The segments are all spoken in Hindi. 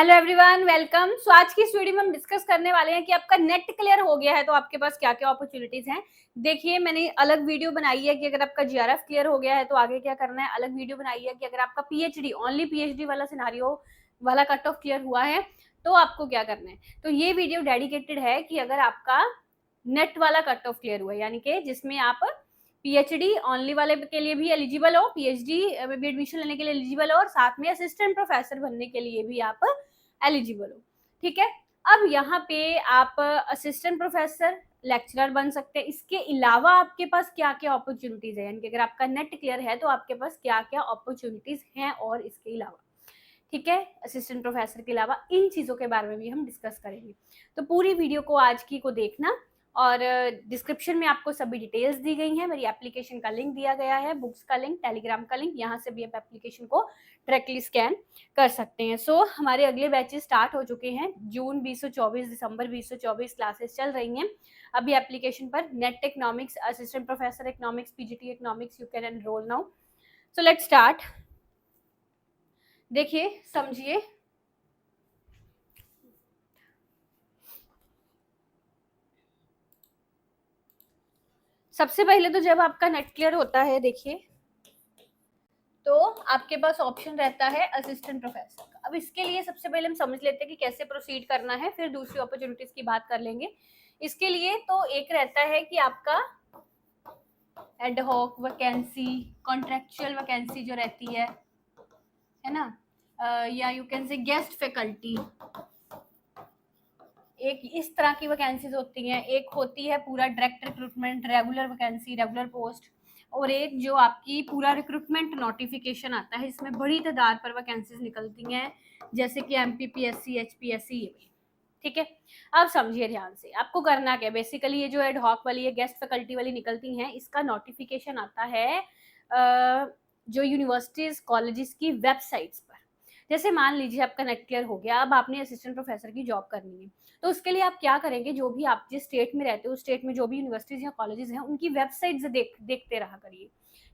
Hello everyone, welcome. सो आज की इस वीडियो में हम डिस्कस करने वाले हैं कि आपका नेट क्लियर हो गया है तो आपके पास क्या क्या अपॉर्चुनिटीज हैं। देखिए, मैंने अलग वीडियो बनाई है कि अगर आपका जीआरएफ क्लियर हो गया है तो आगे क्या करना है। अलग वीडियो बनाई है कि अगर आपका पीएचडी, ओनली पीएचडी वाला सिनारियो वाला कट ऑफ क्लियर हुआ है तो आपको क्या करना है। तो ये वीडियो डेडिकेटेड है कि अगर आपका नेट वाला कट ऑफ क्लियर हुआ है, यानी कि जिसमें आप पीएचडी ओनली वाले के लिए भी एलिजिबल हो, पीएचडी में भी एडमिशन लेने के लिए एलिजिबल हो और साथ में असिस्टेंट प्रोफेसर बनने के लिए भी आप एलिजिबल हो। ठीक है, अब यहाँ पे आप असिस्टेंट प्रोफेसर, लेक्चरर बन सकते हैं। इसके अलावा आपके पास क्या क्या अपॉर्चुनिटीज है, यानी कि अगर आपका नेट क्लियर है तो आपके पास क्या क्या अपॉर्चुनिटीज हैं और इसके अलावा। ठीक है, असिस्टेंट प्रोफेसर के अलावा इन चीजों के बारे में भी हम डिस्कस करेंगे। तो पूरी वीडियो को आज की को देखना, और डिस्क्रिप्शन में आपको सभी डिटेल्स दी गई हैं। मेरी एप्लीकेशन का लिंक दिया गया है, बुक्स का लिंक, टेलीग्राम का लिंक, यहाँ से भी आप एप्लीकेशन को डायरेक्टली स्कैन कर सकते हैं। सो हमारे अगले बैचेस स्टार्ट हो चुके हैं। जून 2024, दिसंबर 2024 क्लासेस चल रही हैं अभी एप्लीकेशन पर। Net economics, assistant professor economics, PGT economics, you can enrol now. So let's start. देखिए, समझिए। सबसे पहले तो जब आपका नेट क्लियर होता है, देखिए, तो आपके पास ऑप्शन रहता है असिस्टेंट प्रोफेसर का। अब इसके लिए सबसे पहले हम समझ लेते हैं कि कैसे प्रोसीड करना है, फिर दूसरी अपॉर्चुनिटीज की बात कर लेंगे। इसके लिए तो एक रहता है कि आपका एडहॉक वैकेंसी, कॉन्ट्रेक्चुअल वैकेंसी जो रहती है ना, या you can say guest faculty. एक इस तरह की वैकेंसीज होती हैं। एक होती है पूरा direct recruitment, regular vacancy, regular post, और एक जो आपकी पूरा रिक्रूटमेंट नोटिफिकेशन आता है, इसमें बड़ी तादाद पर वैकेंसीज निकलती हैं, जैसे कि एमपीपीएससी, एचपीएससी, ये भी। ठीक है, अब समझिए ध्यान से, आपको करना क्या। बेसिकली ये जो एडहॉक वाली, ये गेस्ट फैकल्टी वाली निकलती हैं, इसका नोटिफिकेशन आता है जो यूनिवर्सिटीज, कॉलेजेस की वेबसाइट्स पर। जैसे मान लीजिए आपका नेट क्लियर हो गया, अब आपने असिस्टेंट प्रोफेसर की जॉब करनी है, तो उसके लिए आप क्या करेंगे, जो भी आप जिस स्टेट में रहते हो, उस स्टेट में जो भी यूनिवर्सिटीज या कॉलेजेस हैं, उनकी वेबसाइट देखते रहा करिए।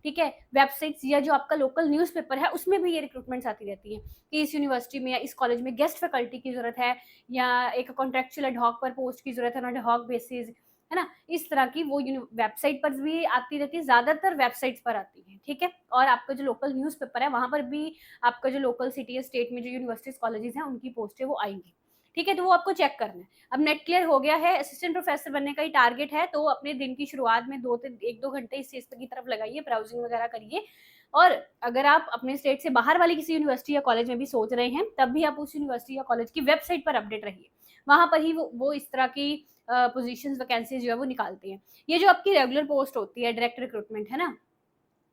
ठीक है, वेबसाइट्स या जो आपका लोकल न्यूज़पेपर है, उसमें भी ये रिक्रूटमेंट्स आती रहती हैं कि इस यूनिवर्सिटी में या इस कॉलेज में गेस्ट फैकल्टी की जरूरत है, या एक कॉन्ट्रेक्चुअल एडहॉक पर पोस्ट की जरूरत है, ऑन एडहॉक बेसिस, है ना। इस तरह की वो वेबसाइट पर भी आती रहती है, ज्यादातर वेबसाइट्स पर आती है। ठीक है, और आपका जो लोकल न्यूज़पेपर है, वहां पर भी आपका जो लोकल सिटी या स्टेट में जो यूनिवर्सिटीज कॉलेजेस हैं, उनकी पोस्ट है वो आएंगी। ठीक है, तो वो आपको चेक करना है। अब नेट क्लियर हो गया है, असिस्टेंट प्रोफेसर बनने का ही टारगेट है, तो अपने दिन की शुरुआत में 1-2 घंटे इस चीज की तरफ लगाइए, ब्राउजिंग वगैरह करिए। और अगर आप अपने स्टेट से बाहर वाली किसी यूनिवर्सिटी या कॉलेज में भी सोच रहे हैं, तब भी आप उस यूनिवर्सिटी या कॉलेज की वेबसाइट पर अपडेट रहिए। वहां पर ही वो इस तरह की पोजीशंस, वैकेंसीज जो है वो निकालते हैं। ये जो आपकी रेगुलर पोस्ट होती है, डायरेक्ट रिक्रूटमेंट, है ना,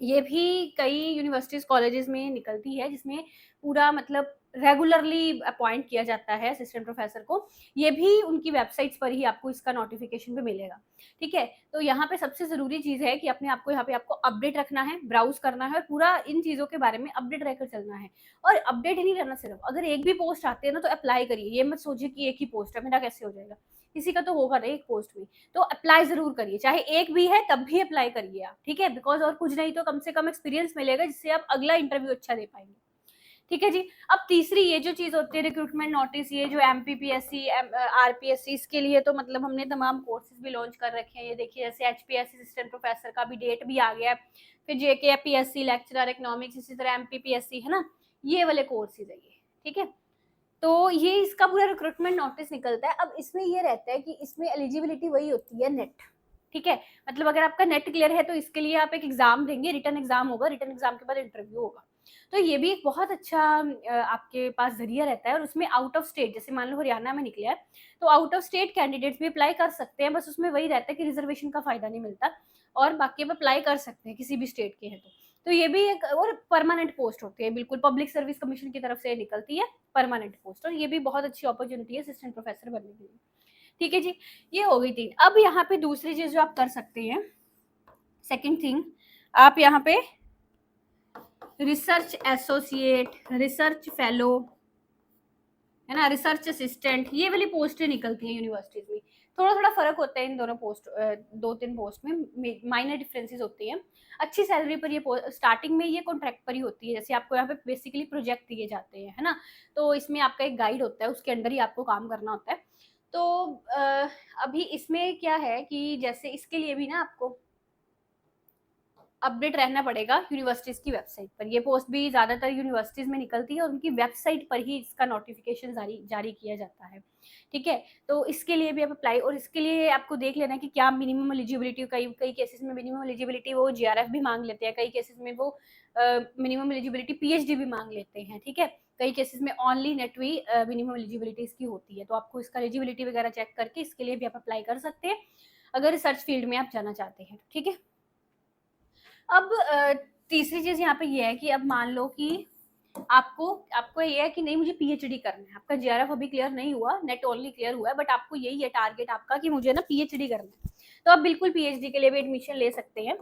ये भी कई यूनिवर्सिटीज कॉलेजेस में निकलती है, जिसमें पूरा मतलब रेगुलरली अपॉइंट किया जाता है असिस्टेंट प्रोफेसर को। ये भी उनकी वेबसाइट्स पर ही आपको इसका नोटिफिकेशन भी मिलेगा। ठीक है, तो यहाँ पे सबसे जरूरी चीज है कि अपने आपको यहाँ पे आपको अपडेट रखना है, ब्राउज करना है, और पूरा इन चीजों के बारे में अपडेट रहकर चलना है। और अपडेट ही नहीं रहना सिर्फ, अगर एक भी पोस्ट आती है ना तो अप्लाई करिए। ये मत सोचिए कि एक ही पोस्ट है, मेरा कैसे हो जाएगा, किसी का तो होगा ना एक पोस्ट में, तो अप्लाई जरूर करिए। चाहे एक भी है तब भी अप्लाई करिए आप। ठीक है, बिकॉज और कुछ नहीं तो कम से कम एक्सपीरियंस मिलेगा, जिससे आप अगला इंटरव्यू अच्छा दे पाएंगे। ठीक है जी। अब तीसरी ये जो चीज होती है रिक्रूटमेंट नोटिस, ये जो एमपीपीएससी, आरपीएससी, इसके लिए तो मतलब हमने तमाम कोर्सेज भी लॉन्च कर रखे हैं। ये देखिए, जैसे एचपीएससी असिस्टेंट प्रोफेसर का भी डेट भी आ गया है, फिर जेकेपीएससी लेक्चरर इकोनॉमिक्स, इसी तरह एमपीपीएससी, है ना, ये वाले कोर्सेज है ये। ठीक है, तो ये इसका पूरा रिक्रूटमेंट नोटिस निकलता है। अब इसमें ये रहता है कि इसमें एलिजिबिलिटी वही होती है नेट। ठीक है, मतलब अगर आपका नेट क्लियर है तो इसके लिए आप एक एग्जाम देंगे, रिटर्न एग्जाम होगा, रिटर्न एग्जाम के बाद इंटरव्यू होगा। तो ये भी एक बहुत अच्छा आपके पास जरिया रहता है। और उसमें आउट ऑफ स्टेट, जैसे मान लो हरियाणा में निकला है, तो आउट ऑफ स्टेट कैंडिडेट्स भी अप्लाई कर सकते हैं। बस उसमें वही रहता है कि रिजर्वेशन का फायदा नहीं मिलता, और बाकी आप अप्लाई कर सकते हैं किसी भी स्टेट के हैं तो ये भी एक और परमानेंट पोस्ट होती है, बिल्कुल पब्लिक सर्विस कमीशन की तरफ से निकलती है परमानेंट पोस्ट, और ये भी बहुत अच्छी अपॉर्चुनिटी है असिस्टेंट प्रोफेसर बनने के लिए। ठीक है जी, ये हो गई 3। अब यहाँ पे दूसरी चीज जो आप कर सकते हैं, सेकंड थिंग, आप यहाँ पे रिसर्च एसोसिएट, रिसर्च फेलो, है ना, रिसर्च असिस्टेंट, ये वाली पोस्टें निकलती हैं यूनिवर्सिटीज में। थोड़ा थोड़ा फर्क होता है इन दोनों पोस्ट, 2-3 पोस्ट में माइनर डिफरेंसेस होती हैं। अच्छी सैलरी पर ये स्टार्टिंग में ये कॉन्ट्रैक्ट पर ही होती है, जैसे आपको यहाँ पे बेसिकली प्रोजेक्ट दिए जाते हैं, है ना? तो इसमें आपका एक गाइड होता है, उसके अंडर ही आपको काम करना होता है। तो अभी इसमें क्या है कि जैसे इसके लिए भी ना आपको अपडेट रहना पड़ेगा यूनिवर्सिटीज की वेबसाइट पर। ये पोस्ट भी ज़्यादातर यूनिवर्सिटीज में निकलती है और उनकी वेबसाइट पर ही इसका नोटिफिकेशन जारी जारी किया जाता है, ठीक है? तो इसके लिए भी आप अप्लाई, और इसके लिए आपको देख लेना कि क्या मिनिमम एलिजिबिलिटी, कई कई केसेस में मिनिमम एलिजिबिलिटी वो जीआरएफ भी मांग लेते हैं, कई केसेस में वो मिनिमम एलिजिबिलिटी पीएचडी भी मांग लेते हैं, ठीक है? कई केसेस में ओनली नेटवी मिनिमम एलिजिबिलिटी इसकी होती है। तो आपको इसका एलिजिबिलिटी वगैरह चेक करके इसके लिए भी आप अप्लाई कर सकते हैं, अगर रिसर्च फील्ड में आप जाना चाहते हैं, ठीक है? अब तीसरी चीज़ यहाँ पे ये है कि अब मान लो कि आपको आपको ये है कि नहीं मुझे पीएचडी करना है, आपका जीआरएफ अभी क्लियर नहीं हुआ, नेट ओनली क्लियर हुआ है, बट आपको यही है टारगेट आपका कि मुझे ना पीएचडी करना है, तो आप बिल्कुल पीएचडी के लिए भी एडमिशन ले सकते हैं।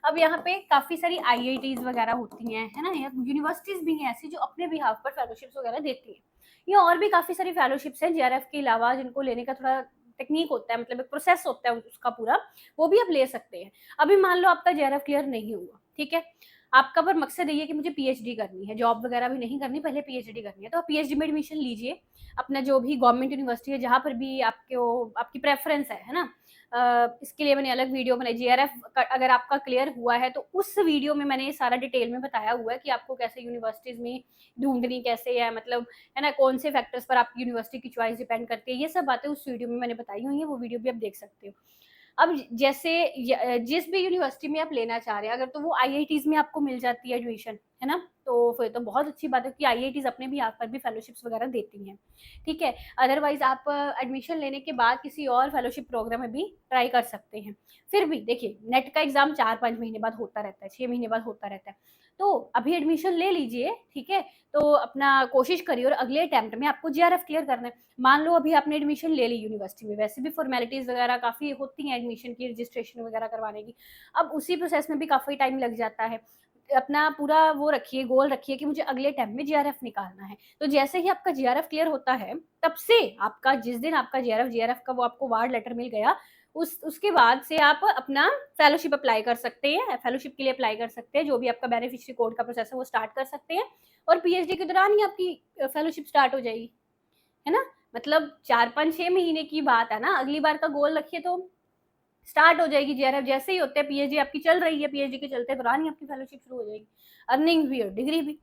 अब यहाँ पे काफ़ी सारी आईआईटीज वगैरह होती हैं, है ना, या यूनिवर्सिटीज़ भी हैं ऐसी जो अपने बिहाफ पर फेलोशिप्स वगैरह देती हैं, या और भी काफ़ी सारी फेलोशिप्स हैं जीआरएफ के अलावा जिनको लेने का थोड़ा टेक्निक होता है, मतलब एक प्रोसेस होता है उसका पूरा, वो भी आप ले सकते हैं। अभी मान लो आपका जीआरएफ क्लियर नहीं हुआ, ठीक है, आपका पर मकसद ये है कि मुझे पीएचडी करनी है, जॉब वगैरह भी नहीं करनी, पहले पीएचडी करनी है, तो आप पीएचडी में एडमिशन लीजिए, अपना जो भी गवर्नमेंट यूनिवर्सिटी है जहाँ पर भी आपको आपकी प्रेफरेंस है ना? इसके लिए मैंने अलग वीडियो बनाई, जीआरएफ अगर आपका क्लियर हुआ है तो उस वीडियो में मैंने ये सारा डिटेल में बताया हुआ है कि आपको कैसे यूनिवर्सिटीज़ में ढूँढनी कैसे है, मतलब है ना, कौन से फैक्टर्स पर आपकी यूनिवर्सिटी की चॉइस डिपेंड करती है, ये सब बातें उस वीडियो में मैंने बताई हुई हैं, वो वीडियो भी आप देख सकते हो। अब जैसे जिस भी यूनिवर्सिटी में आप लेना चाह रहे हैं, अगर तो वो आईआईटीज़ में आपको मिल जाती है एडमिशन, है ना? तो फिर तो बहुत अच्छी बात है कि आईआईटीज़ अपने भी यहाँ पर भी फेलोशिप्स वगैरह देती हैं, ठीक है? अदरवाइज़ आप एडमिशन लेने के बाद किसी और फेलोशिप प्रोग्राम में भी ट्राई कर सकते हैं। फिर भी देखिए, नेट का एग्ज़ाम 4-5 महीने बाद होता रहता है, 6 महीने बाद होता रहता है। तो अभी एडमिशन ले लीजिए, ठीक है? तो अपना कोशिश करिए और अगले अटेम्प्ट में आपको जीआरएफ क्लियर करना है। मान लो अभी आपने एडमिशन ले ली यूनिवर्सिटी में, वैसे भी फॉर्मेलिटीज़ वगैरह काफ़ी होती हैं एडमिशन की, रजिस्ट्रेशन वगैरह करवाने की। अब उसी प्रोसेस में भी काफ़ी टाइम लग जाता है। अपना पूरा वो रखिए, गोल रखिए कि मुझे अगले अटेम्प्ट में जीआरएफ निकालना है। तो जैसे ही आपका जीआरएफ क्लियर होता है, तब से आपका जिस दिन आपका जीआरएफ का वो आपको वार्ड लेटर मिल गया, उसके बाद से आप अपना फेलोशिप अप्लाई कर सकते हैं, फेलोशिप के लिए अप्लाई कर सकते हैं, जो भी आपका बेनिफिशियरी कोड का प्रोसेस है वो स्टार्ट कर सकते हैं, और पीएचडी के दौरान ही आपकी फेलोशिप स्टार्ट हो जाएगी, है ना? मतलब 4-5-6 महीने की बात है ना, अगली बार का गोल रखिए तो स्टार्ट हो जाएगी जीआरएफ, जैसे ही होते हैं पीएचडी आपकी चल रही है, पीएचडी के चलते दौरान ही आपकी फेलोशिप शुरू हो जाएगी, अर्निंग भी और डिग्री भी,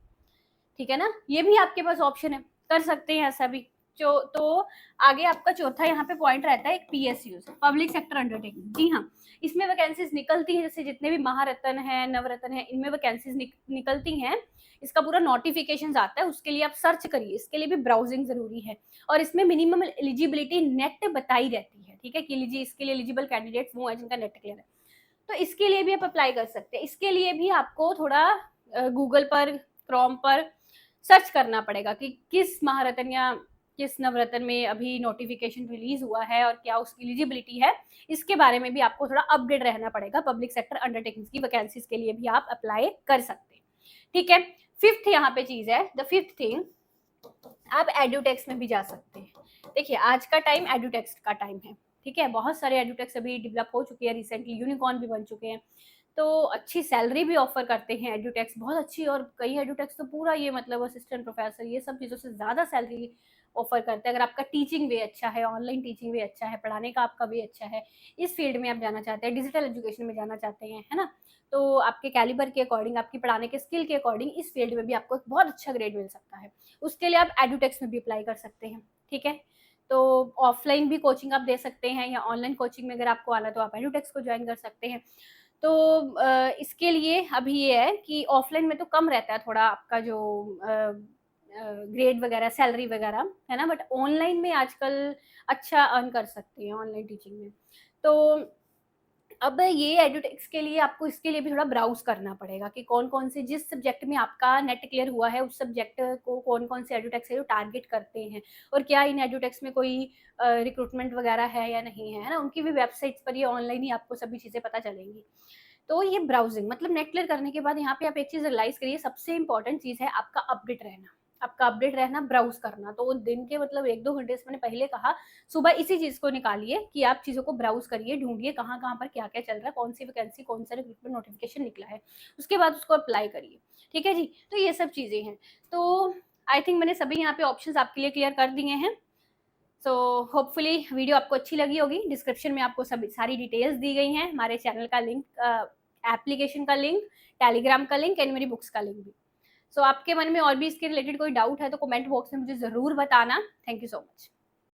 ठीक है ना? ये भी आपके पास ऑप्शन है, कर सकते हैं ऐसा भी। तो आगे आपका चौथा यहाँ पे पॉइंट रहता है एक पीएसयू, पब्लिक सेक्टर अंडरटेकिंग। जी हाँ, इसमें वैकेंसीज निकलती हैं, जैसे जितने भी महारत्न है, नवरत्न है, इनमें वैकेंसीज निकलती हैं। इसका पूरा नोटिफिकेशन आता है, उसके लिए आप सर्च करिए, इसके लिए भी ब्राउजिंग जरूरी है, और इसमें मिनिमम एलिजिबिलिटी नेट बताई रहती है, ठीक है, कि लीजिए इसके लिए एलिजिबल कैंडिडेट्स वो हैं जिनका नेट क्लियर है, तो इसके लिए भी आप अप्लाई कर सकते हैं। इसके लिए भी आपको थोड़ा गूगल पर, क्रोम पर सर्च करना पड़ेगा कि किस महारत्न या किस नवरत्न में अभी नोटिफिकेशन रिलीज हुआ है और क्या उसकी एलिजिबिलिटी है, इसके बारे में भी आपको थोड़ा अपडेट रहना पड़ेगा। पब्लिक सेक्टर अंडरटेकिंग्स की वैकेंसीज के लिए भी आप अप्लाई कर सकते हैं, ठीक है। फिफ्थ यहाँ पे चीज है, द फिफ्थ थिंग, आप एडुटेक्स में भी जा सकते हैं। देखिए आज का टाइम एडुटेक्स का टाइम है, ठीक है, बहुत सारे एडुटेक्स अभी डेवलप हो चुके हैं, रिसेंटली यूनिकॉर्न भी बन चुके हैं, तो अच्छी सैलरी भी ऑफर करते हैं एडुटेक्स, बहुत अच्छी, और कई एडुटेक्स तो पूरा ये मतलब असिस्टेंट प्रोफेसर ये सब चीज़ों से ज़्यादा सैलरी ऑफर करते हैं। अगर आपका टीचिंग वे अच्छा है, ऑनलाइन टीचिंग वे अच्छा है, पढ़ाने का आपका वे अच्छा है, इस फील्ड में आप जाना चाहते हैं, डिजिटल एजुकेशन में जाना चाहते हैं, है ना, तो आपके कैलिबर के अकॉर्डिंग, आपकी पढ़ाने के स्किल के अकॉर्डिंग इस फील्ड में भी आपको एक बहुत अच्छा ग्रेड मिल सकता है। उसके लिए आप एडुटेक्स में भी अप्लाई कर सकते हैं, ठीक है। तो ऑफलाइन भी कोचिंग आप दे सकते हैं, या ऑनलाइन कोचिंग में अगर आपको आना तो आप एडुटेक्स को ज्वाइन कर सकते हैं। तो इसके लिए अभी ये है कि ऑफलाइन में तो कम रहता है थोड़ा आपका जो ग्रेड वगैरह, सैलरी वगैरह, है ना, बट ऑनलाइन में आजकल अच्छा अर्न कर सकते हैं ऑनलाइन टीचिंग में। तो अब ये एडुटेक्स के लिए आपको इसके लिए भी थोड़ा ब्राउज करना पड़ेगा कि कौन कौन से, जिस सब्जेक्ट में आपका नेट क्लियर हुआ है उस सब्जेक्ट को कौन कौन से एडुटेक्स है जो टारगेट करते हैं, और क्या इन एडुटेक्स में कोई रिक्रूटमेंट वगैरह है या नहीं है, ना, उनकी भी वेबसाइट्स पर ये ऑनलाइन ही आपको सभी चीज़ें पता चलेंगी। तो ये ब्राउजिंग मतलब नेट क्लियर करने के बाद यहाँ पे आप एक चीज़ रियलाइज करिए, सबसे इंपॉर्टेंट चीज़ है आपका अपडेट रहना। आपका अपडेट रहना, ब्राउज करना। तो दिन के मतलब 1-2 घंटे से मैंने पहले कहा, सुबह इसी चीज़ को निकालिए कि आप चीज़ों को ब्राउज करिए, ढूँढिए कहाँ-कहाँ पर क्या-क्या चल रहा है, कौन सी वैकेंसी, कौन सा रिक्रूटमेंट नोटिफिकेशन निकला है। उसके बाद उसको अप्लाई करिए, ठीक है जी? तो ये सब चीज़ें हैं। तो आई थिंक मैंने सभी यहाँ पे ऑप्शंस आपके लिए क्लियर कर दिए हैं। सो होपफुली वीडियो आपको अच्छी लगी होगी। डिस्क्रिप्शन में आपको सभी सारी डिटेल्स दी गई हैं, हमारे चैनल का लिंक, एप्लीकेशन का लिंक, टेलीग्राम का लिंक एंड मेरी बुक्स का लिंक भी। सो आपके मन में और भी इसके रिलेटेड कोई डाउट है तो कमेंट बॉक्स में मुझे ज़रूर बताना। Thank you so much.